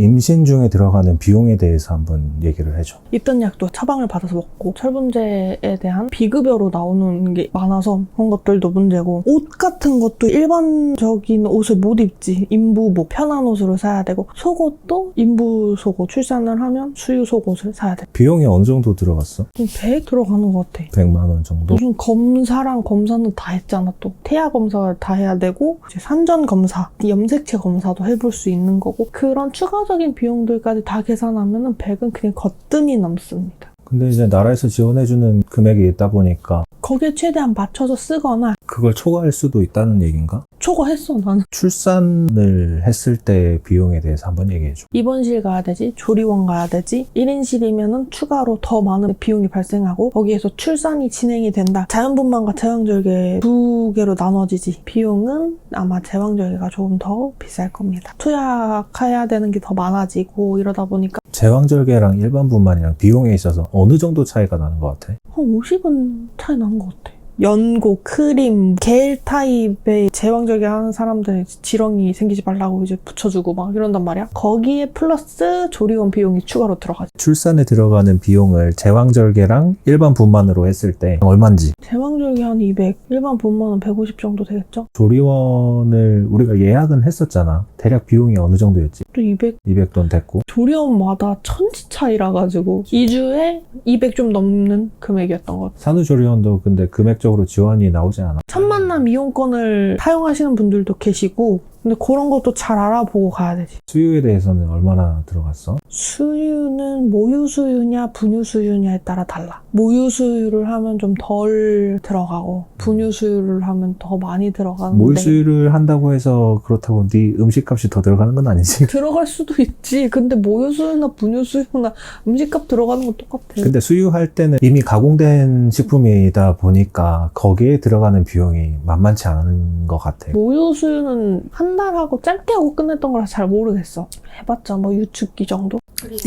임신 중에 들어가는 비용에 대해서 한번 얘기를 해줘. 있던 약도 처방을 받아서 먹고 철분제에 대한 비급여로 나오는 게 많아서 그런 것들도 문제고, 옷 같은 것도 일반적인 옷을 못 입지. 인부복, 편한 옷으로 사야 되고, 속옷도 인부 속옷, 출산을 하면 수유 속옷을 사야 돼. 비용이 어느 정도 들어갔어? 100 들어가는 것 같아. 100만 원 정도? 무슨 검사랑 검사는 다 했잖아. 또 태아 검사 다 해야 되고, 이제 산전 검사, 염색체 검사도 해볼 수 있는 거고, 그런 추가적인 비용들까지 다 계산하면은 100은 그냥 거뜬히 넘습니다. 근데 이제 나라에서 지원해주는 금액이 있다 보니까 거기에 최대한 맞춰서 쓰거나. 그걸 초과할 수도 있다는 얘기인가? 초과했어 나는. 출산을 했을 때 비용에 대해서 한번 얘기해줘. 입원실 가야 되지, 조리원 가야 되지, 1인실이면은 추가로 더 많은 비용이 발생하고, 거기에서 출산이 진행이 된다. 자연분만과 제왕절개 두 개로 나눠지지. 비용은 아마 제왕절개가 조금 더 비쌀 겁니다. 투약해야 되는 게 더 많아지고 이러다 보니까 제왕절개랑 일반 분만이랑 비용에 있어서 어느 정도 차이가 나는 것 같아? 한 50은 차이 나는 것 같아. 연고, 크림, 겔 타입의 제왕절개 하는 사람들 지렁이 생기지 말라고 이제 붙여주고 막 이런단 말이야. 거기에 플러스 조리원 비용이 추가로 들어가지. 출산에 들어가는 비용을 제왕절개랑 일반 분만으로 했을 때 얼마인지. 제왕절개 한 200, 일반 분만은 150 정도 되겠죠? 조리원을 우리가 예약은 했었잖아. 대략 비용이 어느 정도였지? 또 200. 200돈 됐고. 조리원마다 천지 차이라 가지고 2주에 200 좀 넘는 금액이었던 것 같아. 산후조리원도 근데 금액적으로 지원이 나오지 않아. 첫 만남 이용권을 사용하시는 분들도 계시고, 근데 그런 것도 잘 알아보고 가야 되지. 수유에 대해서는 얼마나 들어갔어? 수유는 모유 수유냐 분유 수유냐에 따라 달라. 모유 수유를 하면 좀 덜 들어가고 분유 수유를 하면 더 많이 들어가는데, 모유 수유를 한다고 해서 그렇다고 네 음식값이 더 들어가는 건 아니지? 들어갈 수도 있지. 근데 모유 수유나 분유 수유나 음식값 들어가는 건 똑같아. 근데 수유할 때는 이미 가공된 식품이다 보니까 거기에 들어가는 비용이 만만치 않은 것 같아. 모유 수유는 한 달 하고 짧게 하고 끝냈던 거라 잘 모르겠어. 해봤자 뭐 유축기 정도?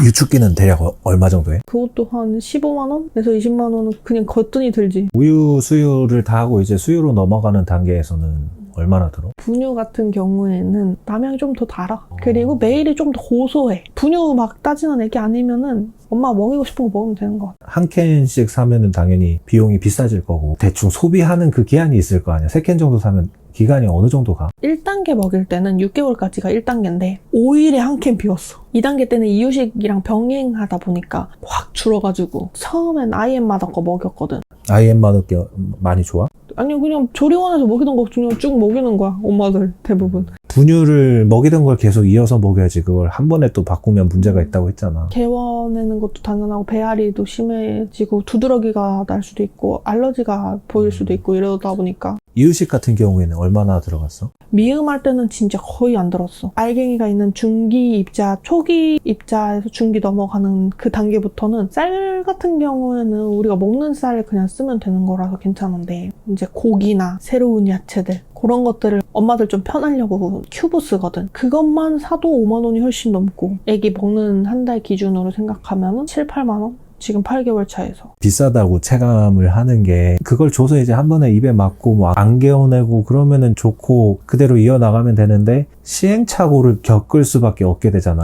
유축기는 대략 얼마 정도 해? 그것도 한 15만 원에서 20만 원은 그냥 거뜬히 들지. 우유 수유를 다 하고 이제 수유로 넘어가는 단계에서는 얼마나 들어? 분유 같은 경우에는 남양이 좀 더 달아. 그리고 매일이 좀 더 고소해. 분유 막 따지는 애기 아니면은 엄마 먹이고 싶은 거 먹으면 되는 거 같아. 한 캔씩 사면은 당연히 비용이 비싸질 거고 대충 소비하는 그 기한이 있을 거 아니야. 3캔 정도 사면 기간이 어느 정도 가? 1단계 먹일 때는 6개월까지가 1단계인데 5일에 한 캔 비웠어. 2단계 때는 이유식이랑 병행하다 보니까 확 줄어가지고 처음엔 IM마다 거 먹였거든. IM만 얻기 많이 좋아? 아니 그냥 조리원에서 먹이던 거 그냥 쭉 먹이는 거야. 엄마들 대부분. 분유를 먹이던 걸 계속 이어서 먹여야지. 그걸 한 번에 또 바꾸면 문제가 있다고 했잖아. 개원하는 것도 당연하고 배앓이도 심해지고 두드러기가 날 수도 있고 알러지가 보일 수도 있고 이러다 보니까. 이유식 같은 경우에는 얼마나 들어갔어? 미음할 때는 진짜 거의 안 들었어. 알갱이가 있는 중기 입자, 초기 입자에서 중기 넘어가는 그 단계부터는 쌀 같은 경우에는 우리가 먹는 쌀을 그냥 쓰면 되는 거라서 괜찮은데, 이제 고기나 새로운 야채들 그런 것들을 엄마들 좀 편하려고 큐브 쓰거든. 그것만 사도 5만 원이 훨씬 넘고, 애기 먹는 한 달 기준으로 생각하면 7, 8만 원? 지금 8개월 차에서. 비싸다고 체감을 하는 게 그걸 줘서 이제 한 번에 입에 맞고 뭐 안 개어내고 그러면은 좋고 그대로 이어나가면 되는데 시행착오를 겪을 수밖에 없게 되잖아.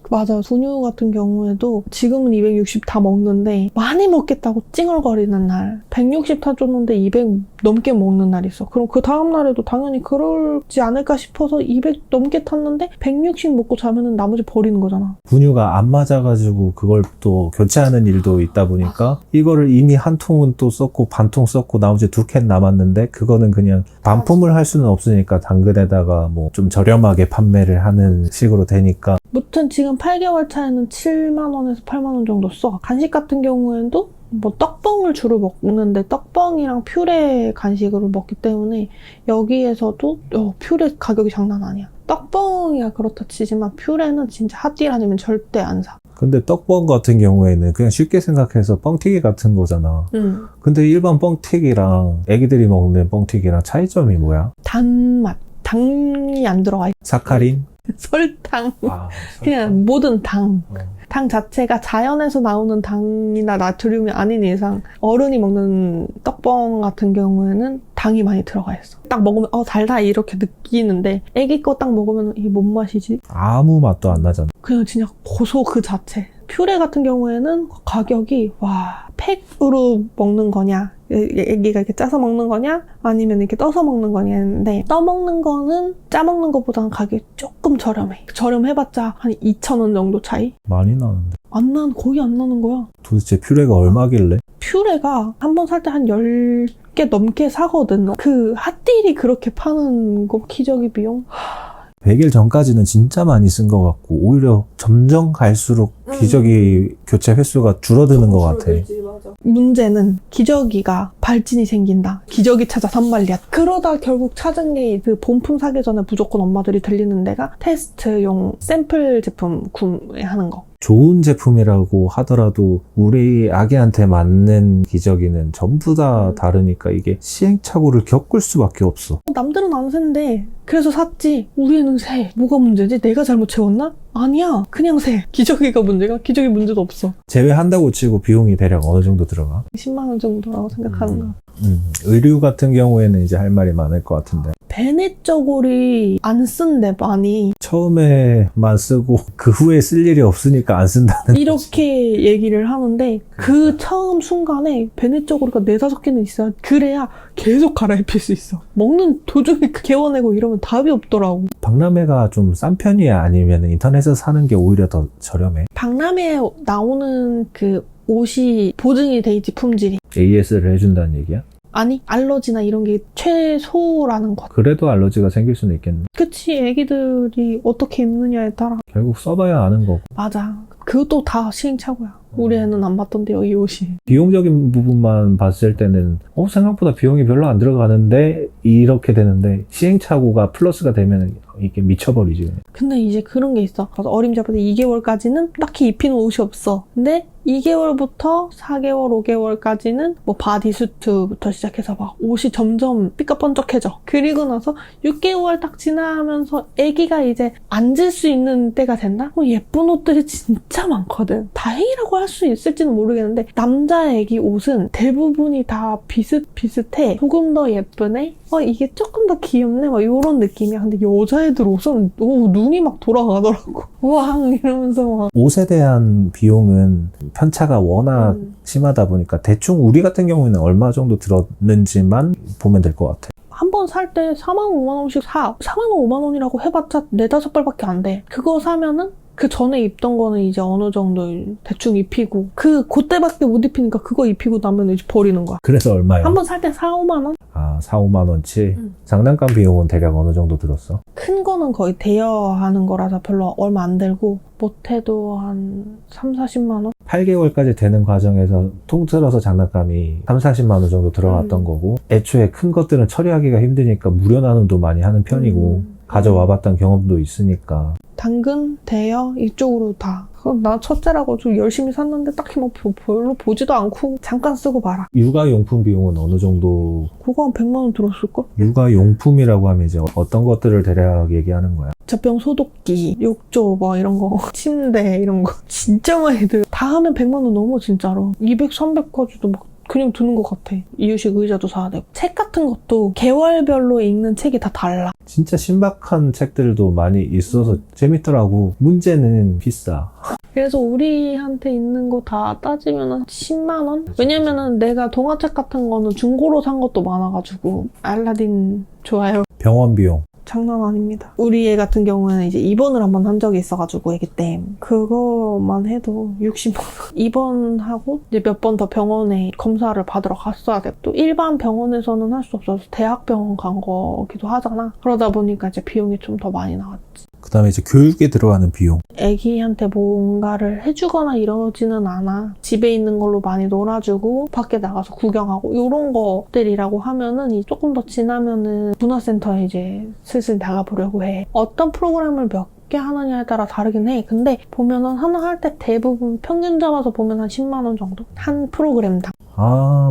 맞아. 분유 같은 경우에도 지금은 260 다 먹는데 많이 먹겠다고 찡얼거리는 날, 160 다 줬는데 200 넘게 먹는 날이 있어. 그럼 그 다음 날에도 당연히 그러지 않을까 싶어서 200 넘게 탔는데 160 먹고 자면은 나머지 버리는 거잖아. 분유가 안 맞아가지고 그걸 또 교체하는 일도 있다 보니까 이거를 이미 한 통은 또 썼고 반 통 썼고 나머지 2캔 남았는데 그거는 그냥 반품을 할 수는 없으니까 당근에다가 뭐 좀 저렴하게 판매를 하는 식으로 되니까. 무튼 지금 8개월 차에는 7만 원에서 8만 원 정도 써. 간식 같은 경우에도 뭐 떡뻥을 주로 먹는데 떡뻥이랑 퓨레 간식으로 먹기 때문에 여기에서도 퓨레 가격이 장난 아니야. 떡뻥이야 그렇다 치지만 퓨레는 진짜 핫딜 아니면 절대 안 사. 근데 떡뻥 같은 경우에는 그냥 쉽게 생각해서 뻥튀기 같은 거잖아. 근데 일반 뻥튀기랑 애기들이 먹는 뻥튀기랑 차이점이 뭐야? 단맛. 당이 안 들어가. 사카린? 설탕. 그냥 모든 당. 당 자체가 자연에서 나오는 당이나 나트륨이 아닌 이상 어른이 먹는 떡뻥 같은 경우에는 당이 많이 들어가 있어. 딱 먹으면 달다 이렇게 느끼는데 애기 거 딱 먹으면 이게 뭔 맛이지? 아무 맛도 안 나잖아. 그냥 진짜 고소 그 자체. 퓨레 같은 경우에는 가격이 팩으로 먹는 거냐, 애기가 이렇게 짜서 먹는 거냐, 아니면 이렇게 떠서 먹는 거냐 했는데, 떠먹는 거는 짜먹는 것보다는 가격이 조금 저렴해. 저렴해봤자 한 2,000원 정도 차이? 많이 나는데. 거의 안 나는 거야. 도대체 퓨레가 얼마길래? 퓨레가 한 번 살 때 한 10개 넘게 사거든. 그 핫딜이 그렇게 파는 거 기저귀 비용? 100일 전까지는 진짜 많이 쓴 것 같고 오히려 점점 갈수록 기저귀 교체 횟수가 줄어드는 것 같아. 맞아. 문제는 기저귀가 발진이 생긴다. 기저귀 찾아 산말리야. 그러다 결국 찾은 게 그 본품 사기 전에 무조건 엄마들이 들리는 데가 테스트용 샘플 제품 구매하는 거. 좋은 제품이라고 하더라도 우리 아기한테 맞는 기저귀는 전부 다 다르니까 이게 시행착오를 겪을 수밖에 없어. 남들은 안 샌대. 그래서 샀지. 우리 애는 새. 뭐가 문제지? 내가 잘못 채웠나? 아니야. 그냥 새. 기저귀가 문제가? 기저귀 문제도 없어. 제외한다고 치고 비용이 대략 어느 정도 들어가? 10만 원 정도라고 생각하는 거. 의류 같은 경우에는 이제 할 말이 많을 것 같은데 베네저골이 안 쓴대 많이. 처음에만 쓰고 그 후에 쓸 일이 없으니까 안 쓴다는 이렇게 얘기를 하는데 그 처음 순간에 베네저골이가 4-5개는 있어야 그래야 계속 갈아입힐 수 있어. 먹는 도중에 개워내고 이러면 답이 없더라고. 박람회가 좀 싼 편이야? 아니면 인터넷에서 사는 게 오히려 더 저렴해? 박람회에 나오는 그 옷이 보증이 돼 있지, 품질이. AS를 해준다는 얘기야? 아니, 알러지나 이런 게 최소라는 거. 그래도 알러지가 생길 수는 있겠네. 그치, 애기들이 어떻게 입느냐에 따라. 결국 써봐야 아는 거고. 맞아. 그것도 다 시행착오야. 우리 애는 안 봤던데요, 이 옷이. 비용적인 부분만 봤을 때는 생각보다 비용이 별로 안 들어가는데 이렇게 되는데 시행착오가 플러스가 되면 이게 미쳐버리지. 근데 이제 그런 게 있어. 어림잡아서 2개월까지는 딱히 입히는 옷이 없어. 근데 2개월부터 4개월, 5개월까지는 뭐 바디수트부터 시작해서 막 옷이 점점 삐까뻔쩍해져. 그리고 나서 6개월 딱 지나면서 애기가 이제 앉을 수 있는 때가 된다? 예쁜 옷들이 진짜 많거든. 다행이라고 할 수 있을지는 모르겠는데 남자 애기 옷은 대부분이 다 비슷비슷해. 조금 더 예쁘네? 이게 조금 더 귀엽네? 막 이런 느낌이야. 근데 여자애들 옷은 눈이 막 돌아가더라고. 우와 이러면서 막. 옷에 대한 비용은 편차가 워낙 심하다 보니까 대충 우리 같은 경우에는 얼마 정도 들었는지만 보면 될 것 같아. 한 번 살 때 4만 원, 5만 원씩 사. 4만 원, 5만 원이라고 해봤자 4-5벌밖에 안 돼. 그거 사면은 그 전에 입던 거는 이제 어느 정도 대충 입히고 그때밖에 못 입히니까 그거 입히고 나면 이제 버리는 거야. 그래서 얼마야? 한 번 살 때 4-5만 원? 4-5만 원치? 장난감 비용은 대략 어느 정도 들었어? 큰 거는 거의 대여하는 거라서 별로 얼마 안 들고 못해도 한 3-40만 원? 8개월까지 되는 과정에서 통틀어서 장난감이 3-40만 원 정도 들어갔던 거고 애초에 큰 것들은 처리하기가 힘드니까 무료 나눔도 많이 하는 편이고 가져와봤던 경험도 있으니까 당근, 대여 이쪽으로 다. 나 첫째라고 좀 열심히 샀는데 딱히 뭐 별로 보지도 않고 잠깐 쓰고 말아. 육아용품 비용은 어느 정도? 그거 한 100만 원 들었을걸? 육아용품이라고 하면 이제 어떤 것들을 대략 얘기하는 거야? 젖병 소독기, 욕조 뭐 이런 거, 침대 이런 거 진짜 많이 들어. 다 하면 100만 원 넘어 진짜로. 200, 300까지도 막 그냥 드는 것 같아. 이유식 의자도 사야 되고. 책 같은 것도 계월별로 읽는 책이 다 달라. 진짜 신박한 책들도 많이 있어서 재밌더라고. 문제는 비싸. 그래서 우리한테 있는 거 다 따지면 한 10만 원? 왜냐면은 내가 동화책 같은 거는 중고로 산 것도 많아가지고. 알라딘 좋아요. 병원 비용. 장난 아닙니다. 우리 애 같은 경우에는 이제 입원을 한번 한 적이 있어가지고 애기 때 그거만 해도 60만 원. 입원하고 이제 몇 번 더 병원에 검사를 받으러 갔어야 돼. 또 일반 병원에서는 할 수 없어서 대학병원 간 거기도 하잖아. 그러다 보니까 이제 비용이 좀 더 많이 나왔지. 그 다음에 이제 교육에 들어가는 비용. 애기한테 뭔가를 해주거나 이러지는 않아. 집에 있는 걸로 많이 놀아주고 밖에 나가서 구경하고 이런 것들이라고 하면은 조금 더 지나면은 문화센터에 이제 슬슬 나가보려고 해. 어떤 프로그램을 몇 개 하느냐에 따라 다르긴 해. 근데 보면은 하나 할 때 대부분 평균 잡아서 보면 한 10만 원 정도? 한 프로그램당.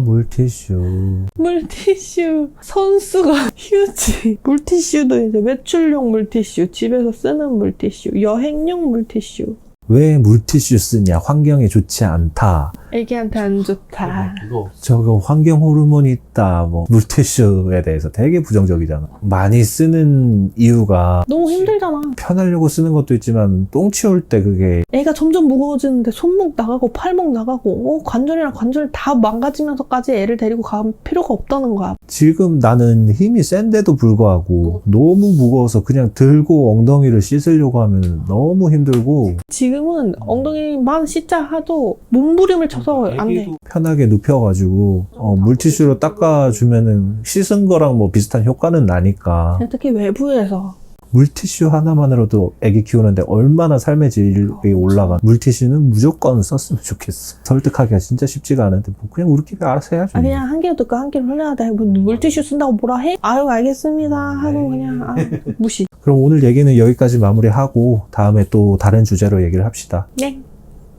물티슈. 물티슈 선수가 휴지. 물티슈도 이제 외출용 물티슈, 집에서 쓰는 물티슈, 여행용 물티슈. 왜 물티슈 쓰냐? 환경에 좋지 않다. 애기한테 안 좋다. 저거 환경 호르몬이 있다. 뭐 물티슈에 대해서 되게 부정적이잖아. 많이 쓰는 이유가 너무 힘들잖아. 편하려고 쓰는 것도 있지만 똥 치울 때 그게 애가 점점 무거워지는데 손목 나가고 팔목 나가고 관절이랑 관절 다 망가지면서까지 애를 데리고 갈 필요가 없다는 거야. 지금 나는 힘이 센데도 불구하고 너무 무거워서 그냥 들고 엉덩이를 씻으려고 하면 너무 힘들고 지금은 엉덩이만 씻자 하도 몸부림을 쳐서 안 돼. 편하게 눕혀가지고 물티슈로 닦아주면은 씻은 거랑 뭐 비슷한 효과는 나니까 특히 외부에서 물티슈 하나만으로도 애기 키우는데 얼마나 삶의 질이 올라가. 물티슈는 무조건 썼으면 좋겠어. 설득하기가 진짜 쉽지가 않은데 뭐 그냥 우리끼리 알아서 해야지. 그냥 한 개로 듣고 한 개로 흘려야 돼. 뭐 물티슈 쓴다고 뭐라 해? 아유 알겠습니다 하고 그냥 무시. 그럼 오늘 얘기는 여기까지 마무리하고 다음에 또 다른 주제로 얘기를 합시다. 네.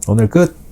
오늘 끝!